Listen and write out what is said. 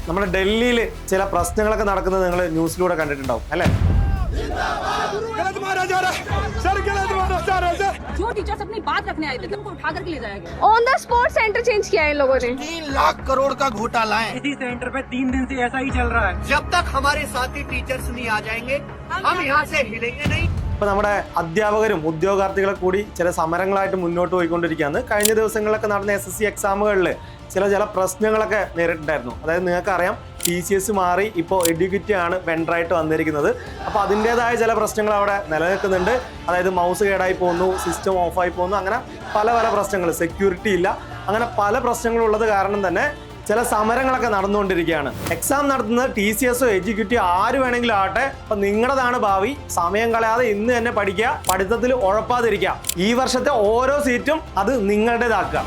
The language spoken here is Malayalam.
നമ്മുടെ ഡൽഹിയിൽ ചില പ്രശ്നങ്ങളൊക്കെ നടക്കുന്നത് നിങ്ങൾ ന്യൂസിലൂടെ കണ്ടിട്ടുണ്ടാവും അല്ലേ? जो टीचर्स अपनी बात रखने आए थे उनको उठा करके ले जाया गया। On the spot centre change किया है इन लोगों ने। 3 लाख करोड़ का घोटाला है। इसी सेंटर पे 3 दिन से ऐसा ही चल रहा है। जब तक हमारे साथी टीचर्स नहीं आ जाएंगे हम यहाँ से हिलेंगे नहीं। ഇപ്പൊ നമ്മുടെ അധ്യാപകരും ഉദ്യോഗാർത്ഥികളെ കൂടി ചില സമരങ്ങളായിട്ട് മുന്നോട്ട് പോയിക്കൊണ്ടിരിക്കുകയാണ്. കഴിഞ്ഞ ദിവസങ്ങളിലൊക്കെ നടന്ന SSC എക്സാമുകളിൽ ചില പ്രശ്നങ്ങളൊക്കെ നേരിട്ടുണ്ടായിരുന്നു. അതായത് നിങ്ങൾക്കറിയാം TCS മാറി ഇപ്പോൾ എഡ്യൂക്കിറ്റി ആണ് വെണ്ടറായിട്ട് വന്നിരിക്കുന്നത്. അപ്പോൾ അതിൻ്റെതായ ചില പ്രശ്നങ്ങൾ അവിടെ നിലനിൽക്കുന്നുണ്ട്. അതായത് മൗസ് കേടായി പോകുന്നു, സിസ്റ്റം ഓഫായി പോകുന്നു, അങ്ങനെ പല പ്രശ്നങ്ങൾ, സെക്യൂരിറ്റി ഇല്ല, അങ്ങനെ പല പ്രശ്നങ്ങളുള്ളത് കാരണം തന്നെ ചില സമരങ്ങളൊക്കെ നടന്നുകൊണ്ടിരിക്കുകയാണ്. എക്സാം നടത്തുന്നത് TCS എഡ്യൂക്കേറ്റീവ് ആര് വേണമെങ്കിലും ആട്ടെ. അപ്പം നിങ്ങളുടേതാണ് ഭാവി. സമയം കളയാതെ ഇന്ന് തന്നെ പഠിക്കുക, പഠിത്തത്തിൽ ഉഴപ്പാതിരിക്കുക. ഈ വർഷത്തെ ഓരോ സീറ്റും അത് നിങ്ങളുടേതാക്കുക.